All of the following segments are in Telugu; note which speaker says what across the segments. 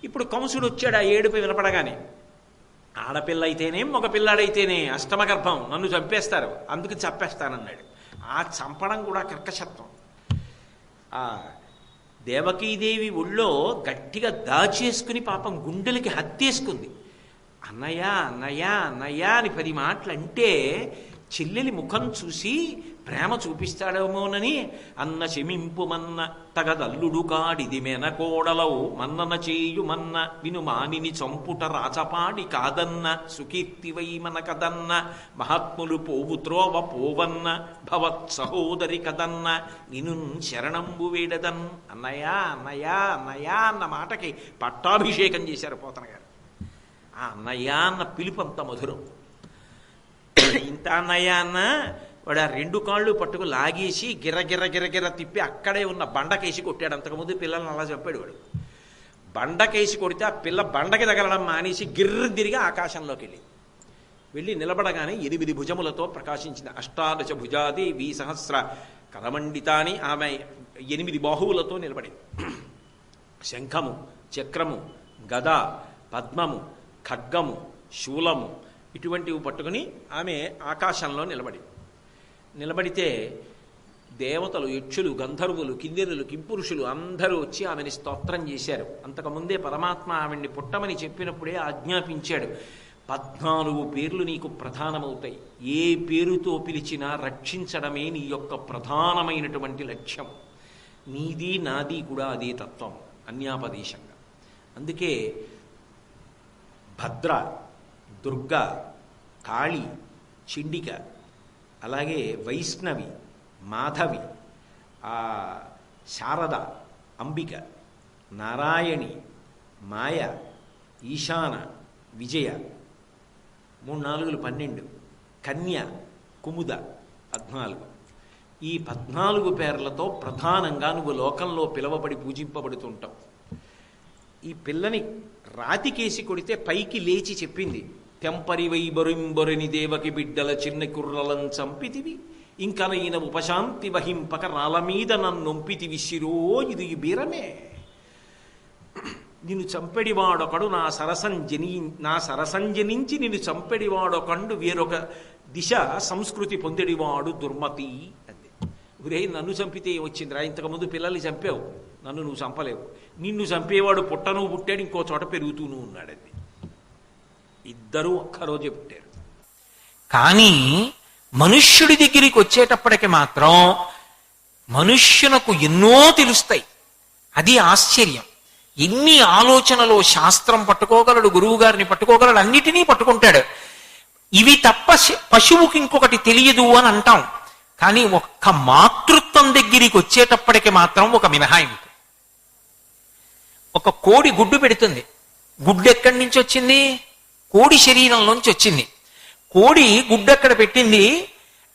Speaker 1: ఇప్పుడు కంసుడు వచ్చాడు ఆ ఏడుపు వినపడగానే. ఆడపిల్ల అయితేనే మగ పిల్లాడైతేనే అష్టమ గర్భం, నన్ను చంపేస్తారు, అందుకు చంపేస్తానన్నాడు. ఆ చంపడం కూడా కర్కశత్వం. ఆ దేవకీదేవి ఒళ్ళో గట్టిగా దాచేసుకుని పాపం గుండెలకి హత్తేసుకుంది. అన్నయ్య అన్నయ్య అన్నయ్య అని 10 మాటలు అంటే చెల్లెలి ముఖం చూసి ప్రేమ చూపిస్తాడేమోనని అన్న చెమింపుమన్న తగదల్లుడు కాడిది మెనకోడలవు మన్నన చేయుమన్న విను మానిని చంపుట రాచపాడి కాదన్న సుకీర్తివై మన కదన్న మహాత్ములు పోవు త్రోవ పోవన్న భవత్ సహోదరి కదన్న నిను శరణంబు వేడదన్. అన్నయ్య అన్నయ్య అన్నయ్య అన్న మాటకి పట్టాభిషేకం చేశారు పోతన గారు. ఆ అన్నయ్య అన్న పిలుపు అంత మధురం. ఇంత అన్నయ్య అన్న వాడు ఆ 2 కాళ్ళు పట్టుకు లాగేసి గిర్ర తిప్పి అక్కడే ఉన్న బండకేసి కొట్టాడు. అంతకుముందు పిల్లల్ని అలా చెప్పాడు వాడు. బండకేసి కొడితే ఆ పిల్ల బండకి తగలడం మానేసి గిర్ర తిరిగి ఆకాశంలోకి వెళ్ళి నిలబడగానే 8 భుజములతో ప్రకాశించింది. అష్టాదశ భుజాది సహస్ర కరమండితాని, ఆమె 8 బాహువులతో నిలబడింది. శంఖము, చక్రము, గద, పద్మము, ఖడ్గము, శూలము ఇటువంటివి పట్టుకుని ఆమె ఆకాశంలో నిలబడితే దేవతలు, యక్షులు, గంధర్వులు, కిన్నెరులు, కింపురుషులు అందరూ వచ్చి ఆమెని స్తోత్రం చేశారు. అంతకుముందే పరమాత్మ ఆవిడ్ని పుట్టమని చెప్పినప్పుడే ఆజ్ఞాపించాడు. 14 పేర్లు నీకు ప్రధానమవుతాయి. ఏ పేరుతో పిలిచినా రక్షించడమే నీ యొక్క ప్రధానమైనటువంటి లక్ష్యం. నీది నాది కూడా అదే తత్వం అన్యాపదేశంగా. అందుకే భద్ర, దుర్గ, కాళి, చిండిక, అలాగే వైష్ణవి, మాధవి, శారద, అంబిక, నారాయణి, మాయ, ఈశాన, విజయ, 3 4 12, కన్య, కుముద 14. ఈ 14 పేర్లతో ప్రధానంగా నువ్వు లోకంలో పిలవబడి పూజింపబడుతుంటావు. ఈ పిల్లని రాతికేసి కొడితే పైకి లేచి చెప్పింది, తెంపరి వైబొరింబొరిని దేవకి బిడ్డల చిన్న కుర్రలం చంపితివి, ఇంకనైన ఉపశాంతి వహింపక రాళ్ళ మీద నన్నొంపితివి శిరో ఇది బీరమే. నిన్ను చంపెడివాడొకడు నా సరసంజనించి నిన్ను చంపెడివాడొకండు వేరొక దిశ సంస్కృతి పొందెడివాడు దుర్మతి అంది. గురే, నన్ను చంపితే వచ్చిందిరా, ఇంతకుముందు పిల్లల్ని చంపావు, నన్ను నువ్వు చంపలేవు. నిన్ను చంపేవాడు పుట్టను పుట్టాడు, ఇంకో చోట పెరుగుతూను ఉన్నాడండి. ఇద్దరూ ఒక్కరోజే పుట్టారు.
Speaker 2: కానీ మనుష్యుడి దగ్గరికి వచ్చేటప్పటికి మాత్రం మనుష్యునకు ఎన్నో తెలుస్తాయి. అది ఆశ్చర్యం. ఎన్ని ఆలోచనలో శాస్త్రం పట్టుకోగలడు, గురువు గారిని పట్టుకోగలడు, అన్నిటినీ పట్టుకుంటాడు. ఇవి తప్ప పశువుకి ఇంకొకటి తెలియదు అని అంటాం. కానీ ఒక్క మాతృత్వం దగ్గరికి వచ్చేటప్పటికి మాత్రం ఒక మినహాయింపు. ఒక కోడి గుడ్డు పెడుతుంది. గుడ్డు ఎక్కడి నుంచి వచ్చింది? కోడి శరీరంలోంచి వచ్చింది. కోడి గుడ్డు ఎక్కడ పెట్టింది?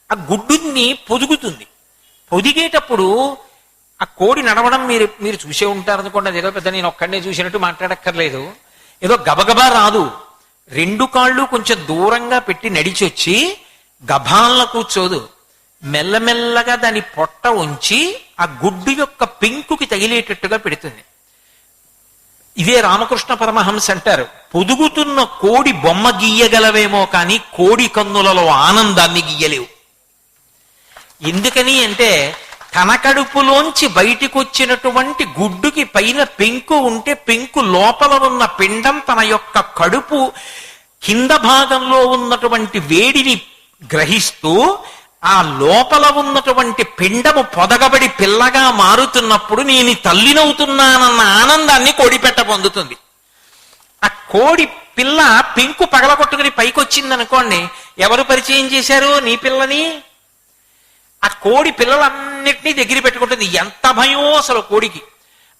Speaker 2: ఆ గుడ్డుని పొదుగుతుంది. పొదిగేటప్పుడు ఆ కోడి నడవడం మీరు చూసే ఉంటారు అనుకోండి. అదేదో పెద్ద నేను ఒక్కడనే చూసినట్టు మాట్లాడక్కర్లేదు. ఏదో గబగబా రాదు. 2 కాళ్ళు కొంచెం దూరంగా పెట్టి నడిచి వచ్చి గభాలను కూర్చోదు. మెల్లమెల్లగా దాని పొట్ట ఉంచి ఆ గుడ్డు యొక్క పెంకుకి తగిలేటట్టుగా పెడుతుంది. ఇదే రామకృష్ణ పరమహంస అంటారు, పొదుగుతున్న కోడి బొమ్మ గీయగలవేమో కానీ కోడి కన్నులలో ఆనందాన్ని గీయలేవు. ఎందుకని అంటే తన కడుపులోంచి బయటికి వచ్చినటువంటి గుడ్డుకి పైన పెంకు ఉంటే పెంకు లోపల ఉన్న పిండం తన యొక్క కడుపు కింద భాగంలో ఉన్నటువంటి వేడిని గ్రహిస్తూ ఆ లోపల ఉన్నటువంటి పిండము పొదగబడి పిల్లగా మారుతున్నప్పుడు నేను తల్లినవుతున్నానన్న ఆనందాన్ని కోడి పెట్ట పొందుతుంది. ఆ కోడి పిల్ల పెంకు పగలగొట్టుకుని పైకి వచ్చిందనుకోండి, ఎవరు పరిచయం చేశారు నీ పిల్లని? ఆ కోడి పిల్లలన్నిటినీ దగ్గర పెట్టుకుంటుంది. ఎంత భయం అసలు కోడికి.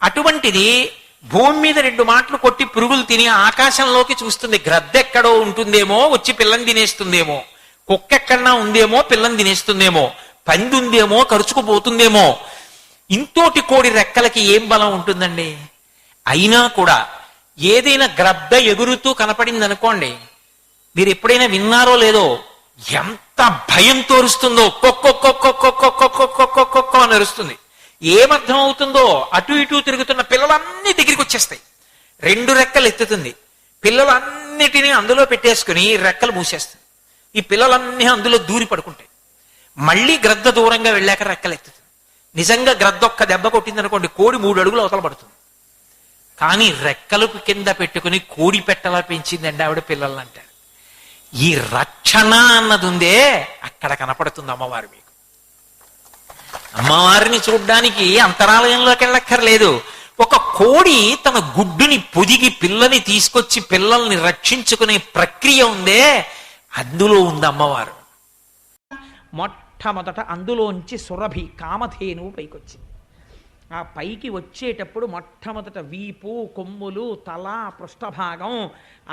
Speaker 2: అటువంటిది భూమి మీద 2 మాటలు కొట్టి పురుగులు తిని ఆకాశంలోకి చూస్తుంది. గ్రద్దెక్కడో ఉంటుందేమో వచ్చి పిల్లని తినేస్తుందేమో, కుక్కెక్కడన్నా ఉందేమో పిల్లని తినేస్తుందేమో, పంది ఉందేమో కరుచుకుపోతుందేమో. ఇంతోటి కోడి రెక్కలకి ఏం బలం ఉంటుందండి? అయినా కూడా ఏదైనా గ్రద్ద ఎగురుతూ కనపడింది అనుకోండి, మీరు ఎప్పుడైనా విన్నారో లేదో, ఎంత భయం తోరుస్తుందో. కొక్కొక్కొక్కొక్కొక్కొక్కొక్కొక్కొక్కొక్కొక్కొక్కొ అని అరుస్తుంది. ఏమర్థం అవుతుందో? అటు ఇటు తిరుగుతున్న పిల్లలన్నీ దగ్గరికి వచ్చేస్తాయి. 2 రెక్కలు ఎత్తుతుంది. పిల్లలన్నిటినీ అందులో పెట్టేసుకుని రెక్కలు మూసేస్తుంది. ఈ పిల్లలన్నీ అందులో దూరి పడుకుంటాయి. మళ్ళీ గ్రద్ద దూరంగా వెళ్ళాక రెక్కలు ఎత్తుతుంది. నిజంగా గ్రద్ద ఒక్క దెబ్బ కొట్టింది అనుకోండి, కోడి 3 అడుగులు అవతల పడుతుంది. కానీ రెక్కలు కింద పెట్టుకుని కోడి పెట్టలా పెంచిందండి ఆవిడ పిల్లల్ని అంటారు. ఈ రక్షణ అన్నది ఉందే, అక్కడ కనపడుతుంది అమ్మవారు మీకు. అమ్మవారిని చూడ్డానికి అంతరాలయంలోకి వెళ్ళక్కర్లేదు. ఒక కోడి తన గుడ్డుని పొదిగి పిల్లని తీసుకొచ్చి పిల్లల్ని రక్షించుకునే ప్రక్రియ ఉందే, అందులో ఉంది అమ్మవారు.
Speaker 3: మొట్టమొదట అందులోంచి సురభి కామధేనువు పైకొచ్చింది. ఆ పైకి వచ్చేటప్పుడు మొట్టమొదట వీపు, కొమ్ములు, తల, పృష్ఠభాగం,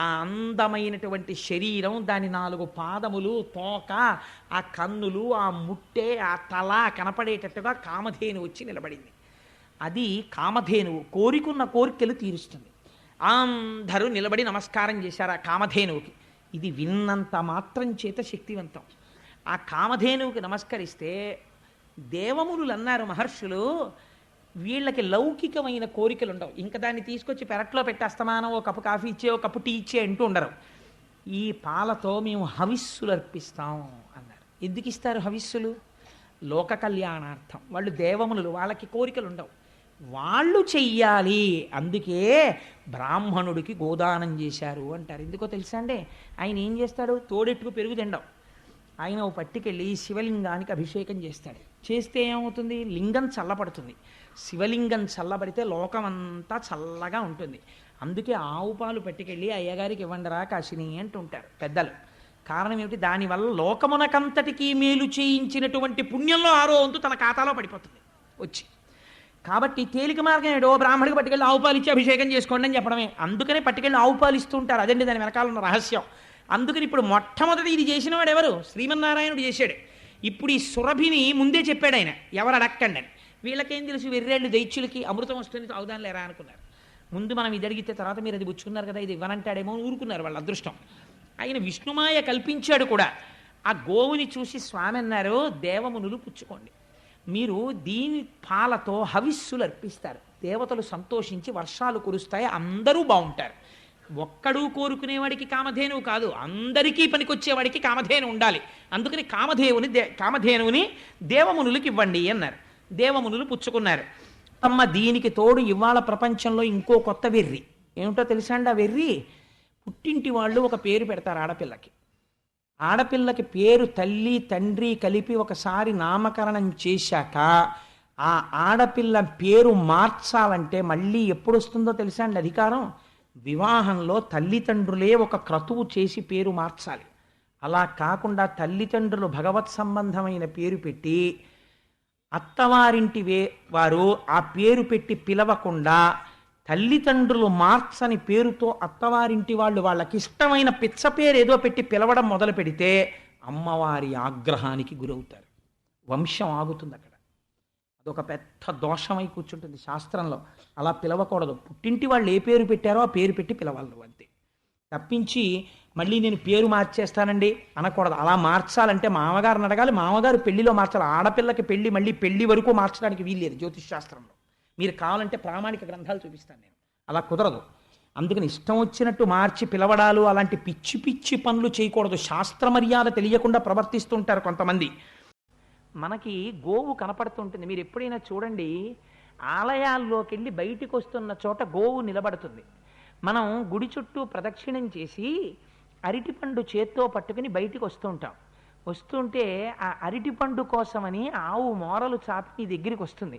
Speaker 3: ఆ అందమైనటువంటి శరీరం, దాని 4 పాదములు, తోక, ఆ కన్నులు, ఆ ముట్టె, ఆ తల కనపడేటట్టుగా కామధేను వచ్చి నిలబడింది. అది కామధేనువు కోరికున్న కోరికలు తీరుస్తుంది. అందరూ నిలబడి నమస్కారం చేశారు ఆ కామధేనువుకి. ఇది విన్నంత మాత్రం చేత శక్తివంతం. ఆ కామధేనువుకి నమస్కరిస్తే దేవమునులు అన్నారు, మహర్షులు, వీళ్ళకి లౌకికమైన కోరికలు ఉండవు. ఇంకా దాన్ని తీసుకొచ్చి పెరట్లో పెట్టేస్తమానం ఓ కప్పు కాఫీ ఇచ్చే, ఓ కప్పు టీ ఇచ్చే అంటూ ఉండరు. ఈ పాలతో మేము హవిస్సులు అర్పిస్తాం అన్నారు. ఎందుకు ఇస్తారు హవిస్సులు? లోక కళ్యాణార్థం. వాళ్ళు దేవమునులు, వాళ్ళకి కోరికలు ఉండవు, వాళ్ళు చెయ్యాలి. అందుకే బ్రాహ్మణుడికి గోదానం చేశారు అంటారు. ఎందుకో తెలుసా అండి? ఆయన ఏం చేస్తాడు? తోడెట్టుకు పెరుగు తిండం. ఆయన ఓ పట్టుకెళ్ళి శివలింగానికి అభిషేకం చేస్తాడు. చేస్తే ఏమవుతుంది? లింగం చల్లబడుతుంది. శివలింగం చల్లబడితే లోకమంతా చల్లగా ఉంటుంది. అందుకే ఆవు పాలు పట్టుకెళ్ళి అయ్యగారికి ఇవ్వండిరా కాశిని అంటుంటారు పెద్దలు. కారణం ఏమిటి? దానివల్ల లోకమునకంతటికీ మేలు చేయించినటువంటి పుణ్యంలో 6వ వంతు తన ఖాతాలో పడిపోతుంది వచ్చి. కాబట్టి తేలిక మార్గం ఏడో బ్రాహ్మడికి పట్టుకెళ్ళి ఆవు పాలు ఇచ్చి అభిషేకం చేసుకోండి అని చెప్పడమే. అందుకనే పట్టుకెళ్ళి ఆవు పాలు ఇస్తూ ఉంటారు. అదండి దాని వెనకాల ఉన్న రహస్యం. అందుకని ఇప్పుడు మొట్టమొదటి ఇది చేసిన వాడు ఎవరు? శ్రీమన్నారాయణుడు చేశాడు. ఇప్పుడు ఈ సురభిని ముందే చెప్పాడు ఆయన, ఎవరు అడక్కండి అని. వీళ్ళకేం తెలుసు? వెర్రేళ్ళు దైత్యులకి అమృతం వస్తుంది తాగుదాని లేరా అనుకున్నారు. ముందు మనం ఇది అడిగితే తర్వాత మీరు అది పుచ్చుకున్నారు కదా, ఇది ఇవ్వనంటాడేమో ఊరుకున్నారు వాళ్ళ అదృష్టం. ఆయన విష్ణుమాయ కల్పించాడు కూడా. ఆ గోవుని చూసి స్వామి అన్నారు, దేవమునులు పుచ్చుకోండి, మీరు దీని పాలతో హవిస్సులు అర్పిస్తారు, దేవతలు సంతోషించి వర్షాలు కురుస్తాయి, అందరూ బాగుంటారు. ఒక్కడూ కోరుకునేవాడికి కామధేనువు కాదు, అందరికీ పనికొచ్చేవాడికి కామధేను ఉండాలి. అందుకని కామధేనువుని దేవమునులకి ఇవ్వండి అన్నారు. దేవమునులు పుచ్చుకున్నారు. అమ్మ దీనికి తోడు ఇవాళ ప్రపంచంలో ఇంకో కొత్త వెర్రి ఏమిటో తెలుసా అండి? ఆ వెర్రి, పుట్టింటి వాళ్ళు ఒక పేరు పెడతారు ఆడపిల్లకి. ఆడపిల్లకి పేరు తల్లి తండ్రి కలిపి ఒకసారి నామకరణం చేశాక ఆ ఆడపిల్ల పేరు మార్చాలంటే మళ్ళీ ఎప్పుడు వస్తుందో తెలుసా అండి అధికారం? వివాహంలో తల్లిదండ్రులే ఒక క్రతువు చేసి పేరు మార్చాలి. అలా కాకుండా తల్లిదండ్రులు భగవత్ సంబంధమైన పేరు పెట్టి అత్తవారింటి వారు ఆ పేరు పెట్టి పిలవకుండా తల్లిదండ్రులు మార్చని పేరుతో అత్తవారింటి వాళ్ళు వాళ్ళకి ఇష్టమైన పిచ్చ పేరు ఏదో పెట్టి పిలవడం మొదలు పెడితే అమ్మవారి ఆగ్రహానికి గురవుతారు. వంశం ఆగుతుంది అక్కడ. అదొక పెద్ద దోషమై కూర్చుంటుంది శాస్త్రంలో. అలా పిలవకూడదు. పుట్టింటి వాళ్ళు ఏ పేరు పెట్టారో ఆ పేరు పెట్టి పిలవాలి అంతే. తప్పించి మళ్ళీ నేను పేరు మార్చేస్తానండి అనకూడదు. అలా మార్చాలంటే మామగారిని అడగాలి, మామగారు పెళ్లిలో మార్చాలి. ఆడపిల్లకి పెళ్లి మళ్ళీ పెళ్లి వరకు మార్చడానికి వీల్లేదు జ్యోతిష్ శాస్త్రంలో. మీరు కావాలంటే ప్రామాణిక గ్రంథాలు చూపిస్తాను నేను. అలా కుదరదు. అందుకని ఇష్టం వచ్చినట్టు మార్చి పిలవడాలు అలాంటి పిచ్చి పిచ్చి పనులు చేయకూడదు. శాస్త్ర మర్యాద తెలియకుండా ప్రవర్తిస్తుంటారు కొంతమంది. మనకి గోవు కనపడుతుంటుంది. మీరు ఎప్పుడైనా చూడండి, ఆలయాల్లోకి వెళ్ళి బయటికి వస్తున్న చోట గోవు నిలబడుతుంది. మనం గుడి చుట్టూ ప్రదక్షిణం చేసి అరటిపండు చేత్తో పట్టుకుని బయటికి వస్తుంటాం. వస్తుంటే ఆ అరటిపండు కోసమని ఆవు మోరలు చాపి మీ దగ్గరికి వస్తుంది.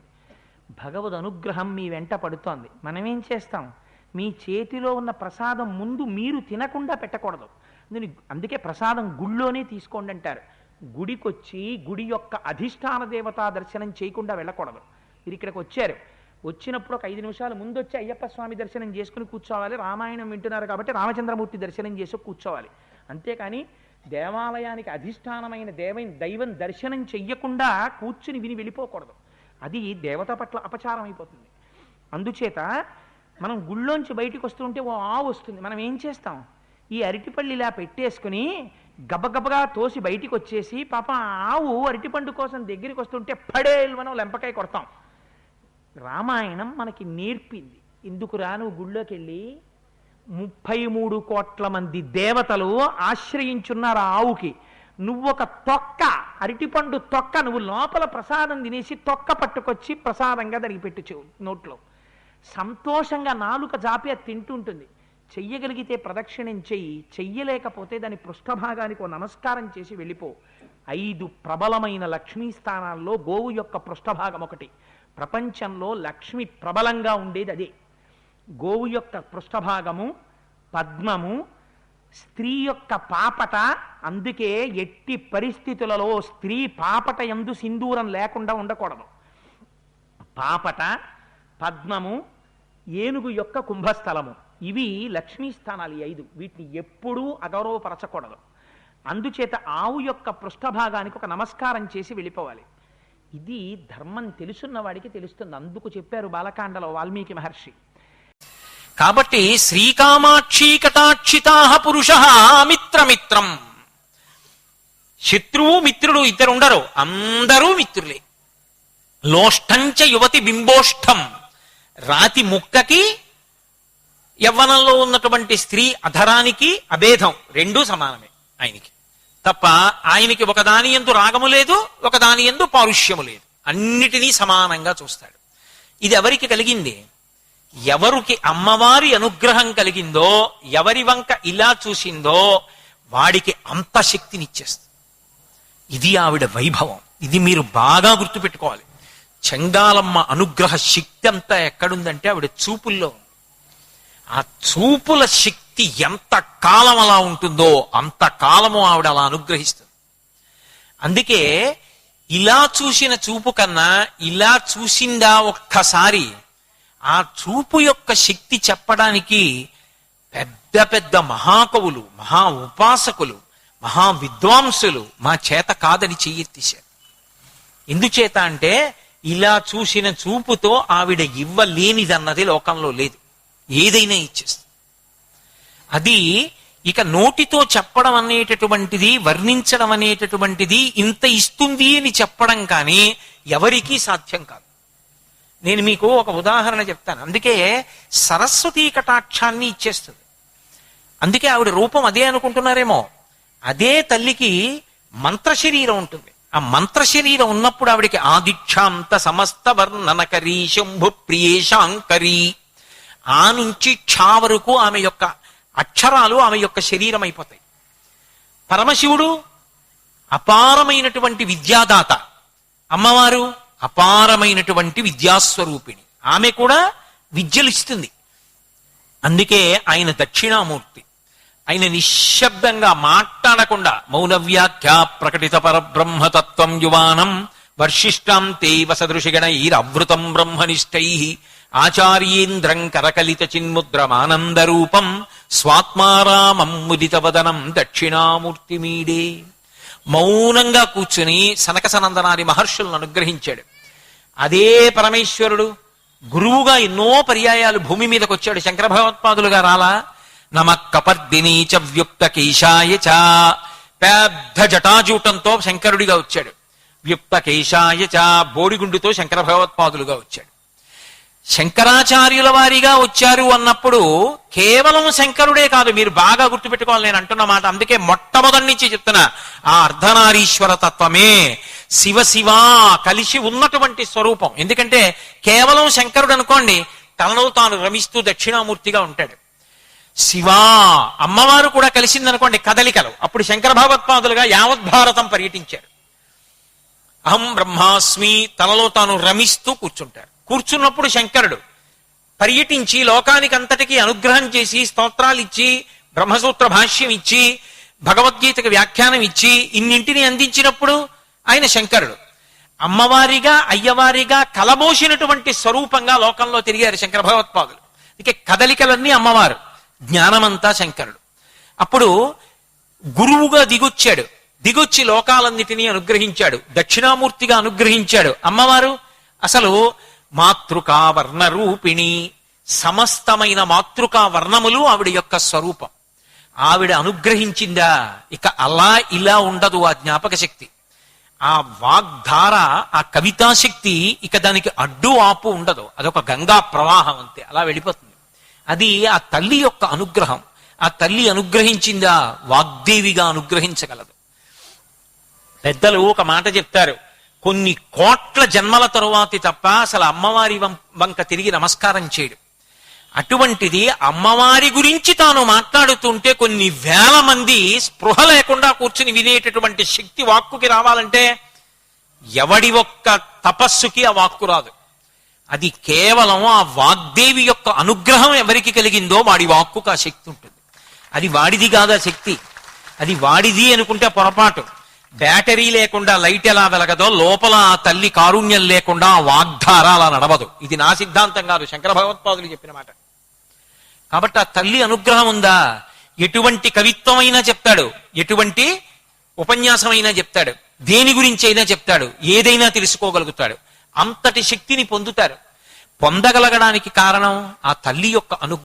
Speaker 3: భగవద్ అనుగ్రహం మీ వెంట పడుతోంది. మనమేం చేస్తాం? మీ చేతిలో ఉన్న ప్రసాదం ముందు మీరు తినకుండా పెట్టకూడదు. అందుకే ప్రసాదం గుళ్ళోనే తీసుకోండి అంటారు. గుడికొచ్చి గుడి యొక్క అధిష్టాన దేవతా దర్శనం చేయకుండా వెళ్ళకూడదు. మీరు ఇక్కడికి వచ్చారు, వచ్చినప్పుడు ఒక 5 నిమిషాలు ముందు వచ్చి అయ్యప్ప స్వామి దర్శనం చేసుకుని కూర్చోవాలి. రామాయణం వింటున్నారు కాబట్టి రామచంద్రమూర్తి దర్శనం చేసి కూర్చోవాలి. అంతేకాని దేవాలయానికి అధిష్టానమైన దైవం దర్శనం చెయ్యకుండా కూర్చుని విని వెళ్ళిపోకూడదు. అది దేవత పట్ల అపచారం అయిపోతుంది. అందుచేత మనం గుళ్ళోంచి బయటికి వస్తుంటే ఓ ఆవు వస్తుంది. మనం ఏం చేస్తాం? ఈ అరటిపళ్ళు ఇలా పెట్టేసుకుని గబగబగా తోసి బయటికి వచ్చేసి పాప ఆవు అరటిపండు కోసం దగ్గరికి వస్తుంటే పడేలు మనం లెంపకాయ కొడతాం. రామాయణం మనకి నేర్పింది. ఎందుకురా నువ్వు గుళ్ళోకి వెళ్ళి 33 కోట్ల మంది దేవతలు ఆశ్రయించున్నారు ఆ ఆవుకి, నువ్వొక తొక్క, అరటిపండు తొక్క, నువ్వు లోపల ప్రసాదం తినేసి తొక్క పట్టుకొచ్చి ప్రసాదంగా దానికి పెట్టు నోట్లో, సంతోషంగా నాలుక జాపి అది తింటుంటుంది. చెయ్యగలిగితే ప్రదక్షిణం చెయ్యి, చెయ్యలేకపోతే దాని పృష్ఠభాగానికి ఓ నమస్కారం చేసి వెళ్ళిపో. 5 ప్రబలమైన లక్ష్మీ స్థానాల్లో గోవు యొక్క పృష్ఠభాగం ఒకటి. ప్రపంచంలో లక్ష్మి ప్రబలంగా ఉండేది అదే. గోవు యొక్క పృష్ఠభాగము, పద్మము, స్త్రీ యొక్క పాపట. అందుకే ఎట్టి పరిస్థితులలో స్త్రీ పాపట యందు సింధూరం లేకుండా ఉండకూడదు. పాపట, పద్మము, ఏనుగు యొక్క కుంభస్థలము, ఇవి లక్ష్మీ స్థానాలు 5. వీటిని ఎప్పుడూ అగౌరవపరచకూడదు. అందుచేత ఆవు యొక్క పృష్ఠభాగానికి ఒక నమస్కారం చేసి వెళ్ళిపోవాలి. ఇది ధర్మం తెలుసున్న వాడికి తెలుస్తుంది. అందుకు చెప్పారు బాలకాండలో వాల్మీకి మహర్షి.
Speaker 2: కాబట్టి శ్రీకామాక్షీ కటాక్షితా పురుష మిత్రమిత్రం. శత్రువు మిత్రుడు ఇద్దరు ఉండరు, అందరూ మిత్రులే. లోష్టంచ యువతి బింబోష్టం. రాతి ముక్కకి యవ్వనంలో ఉన్నటువంటి స్త్రీ అధరానికి అభేదం, రెండూ సమానమే ఆయనకి. తప్ప ఆయనకి ఒకదాని యందు రాగము లేదు, ఒకదాని యందు పారుష్యము లేదు. అన్నిటినీ సమానంగా చూస్తాడు. ఇది ఎవరికి కలిగింది? ఎవరికి అమ్మవారి అనుగ్రహం కలిగిందో, ఎవరి వంక ఇలా చూసిందో వాడికి అంత శక్తినిచ్చేస్తుంది. ఇది ఆవిడ వైభవం. ఇది మీరు బాగా గుర్తుపెట్టుకోవాలి. చెంగాలమ్మ అనుగ్రహ శక్తి అంతా ఎక్కడుందంటే ఆవిడ చూపుల్లో. ఆ చూపుల శక్తి ఎంత కాలం అలా ఉంటుందో అంత కాలము ఆవిడ అలా అనుగ్రహిస్తుంది. అందుకే ఇలా చూసిన చూపు కన్నా ఇలా చూసిందా ఒక్కసారి, ఆ చూపు యొక్క శక్తి చెప్పడానికి పెద్ద పెద్ద మహాకవులు, మహా ఉపాసకులు, మహా విద్వాంసులు మా చేత కాదని చెయ్యెత్తేశారు. ఎందుచేత అంటే ఇలా చూసిన చూపుతో ఆవిడ ఇవ్వలేనిదన్నది లోకంలో లేదు. ఏదైనా ఇచ్చేస్తుంది. అది ఇక నోటితో చెప్పడం అనేటటువంటిది, వర్ణించడం అనేటటువంటిది, ఇంత ఇస్తుంది అని చెప్పడం కానీ ఎవరికీ సాధ్యం కాదు. నేను మీకు ఒక ఉదాహరణ చెప్తాను. అందుకే సరస్వతీ కటాక్షాన్ని ఇచ్చేస్తుంది. అందుకే ఆవిడ రూపం అదే అనుకుంటున్నారేమో. అదే తల్లికి మంత్ర శరీరం ఉంటుంది. ఆ మంత్ర శరీరం ఉన్నప్పుడు ఆవిడికి ఆదిక్షాంత సమస్త వర్ణనకరీ శంభు ప్రియేశాంకరీ, ఆ నుంచి క్షా వరకు ఆమె యొక్క అక్షరాలు ఆమె యొక్క శరీరం అయిపోతాయి. పరమశివుడు అపారమైనటువంటి విద్యాదాత, అమ్మవారు అపారమైనటువంటి విద్యాస్వరూపిణి. ఆమె కూడా విద్యలు ఇస్తుంది. అందుకే ఆయన దక్షిణామూర్తి. ఆయన నిశ్శబ్దంగా మాట్లాడకుండా మౌనవ్యాఖ్యా ప్రకటిత పరబ్రహ్మతత్వం యువానం వర్షిష్టాం తే వసదృషిగణైరవృతం బ్రహ్మనిష్టై ఆచార్యేంద్రం కరకలిత చిన్ముద్రమానందరూపం స్వాత్మారామం ముదితవదనం దక్షిణామూర్తిమీడే. మౌనంగా కూర్చుని సనక సనందనాది మహర్షులను అనుగ్రహించాడు. అదే పరమేశ్వరుడు గురువుగా ఎన్నో పర్యాయాలు భూమి మీదకి వచ్చాడు. శంకర భగవత్పాదులుగా రాలా? నమ కపర్దినీ చ వ్యుక్త కేశాయ చ, పెద్ద జటాజూటంతో శంకరుడిగా వచ్చాడు. వ్యుక్త కేశాయ చ, బోడిగుండుతో శంకర భగవత్పాదులుగా వచ్చాడు. శంకరాచార్యుల వారిగా వచ్చారు అన్నప్పుడు కేవలం శంకరుడే కాదు, మీరు బాగా గుర్తుపెట్టుకోవాలి నేను అంటున్న మాట. అందుకే మొట్టమొదటి నుంచి చెప్తున్నా, ఆ అర్ధనారీశ్వర తత్వమే శివ శివ కలిసి ఉన్నటువంటి స్వరూపం. ఎందుకంటే కేవలం శంకరుడు అనుకోండి, తనలో తాను రమిస్తూ దక్షిణామూర్తిగా ఉంటాడు. శివా అమ్మవారు కూడా కలిసిందనుకోండి, కదలికలు. అప్పుడు శంకర భగవత్పాదులుగా యావద్భారతం పర్యటించారు. అహం బ్రహ్మాస్మి, తనలో తాను రమిస్తూ కూర్చుంటారు. కూర్చున్నప్పుడు శంకరుడు పర్యటించి లోకానికి అంతటికీ అనుగ్రహం చేసి స్తోత్రాలు ఇచ్చి, బ్రహ్మసూత్ర భాష్యం ఇచ్చి, భగవద్గీతకి వ్యాఖ్యానం ఇచ్చి ఇన్నింటిని అందించినప్పుడు ఆయన శంకరుడు. అమ్మవారిగా అయ్యవారిగా కలబోసినటువంటి స్వరూపంగా లోకంలో తిరిగారు శంకర భగవత్పాదులు. ఇక కదలికలన్నీ అమ్మవారు, జ్ఞానమంతా శంకరుడు. అప్పుడు గురువుగా దిగొచ్చాడు. దిగొచ్చి లోకాలన్నిటినీ అనుగ్రహించాడు, దక్షిణామూర్తిగా అనుగ్రహించాడు. అమ్మవారు అసలు మాతృకా వర్ణ రూపిణి, సమస్తమైన మాతృకా వర్ణములు ఆవిడ యొక్క స్వరూపం. ఆవిడ అనుగ్రహించిందా ఇక అలా ఇలా ఉండదు ఆ జ్ఞాపక శక్తి. ఆ వాగ్ధార, ఆ కవితాశక్తి ఇక దానికి అడ్డు ఆపు ఉండదు. అదొక గంగా ప్రవాహం అంతే, అలా వెళ్ళిపోతుంది. అది ఆ తల్లి యొక్క అనుగ్రహం. ఆ తల్లి అనుగ్రహించిందా వాగ్దేవిగా అనుగ్రహించగలదు. పెద్దలు ఒక మాట చెప్తారు, కొన్ని కోట్ల జన్మల తరువాతి తప్ప అసలు అమ్మవారి వంక తిరిగి నమస్కారం చేయడు. అటువంటిది అమ్మవారి గురించి తాను మాట్లాడుతుంటే కొన్ని వేల మంది స్పృహ లేకుండా కూర్చుని వినేటటువంటి శక్తి వాక్కుకి రావాలంటే ఎవడి ఒక్క తపస్సుకి ఆ వాక్కు రాదు. అది కేవలం ఆ వాగ్దేవి యొక్క అనుగ్రహం ఎవరికి కలిగిందో వాడి వాక్కుకు ఆ శక్తి ఉంటుంది. అది వాడిది కాదు ఆ శక్తి, అది వాడిది అనుకుంటే పొరపాటు. బ్యాటరీ లేకుండా లైట్ ఎలా వెలగదో లోపల ఆ తల్లి కారుణ్యం లేకుండా ఆ వాగ్ధార అలా నడవదు. ఇది నా సిద్ధాంతం కాదు, శంకర భగవత్పాదులు చెప్పిన మాట. కాబట్టి ఆ తల్లి అనుగ్రహం ఉందా, ఎటువంటి కవిత్వమైనా చెప్తాడు, ఎటువంటి ఉపన్యాసమైనా చెప్తాడు, దేని గురించి అయినా చెప్తాడు, ఏదైనా తెలుసుకోగలుగుతాడు. అంతటి శక్తిని పొందుతారు. పొందగలగడానికి కారణం ఆ తల్లి యొక్క అనుగ్రహం.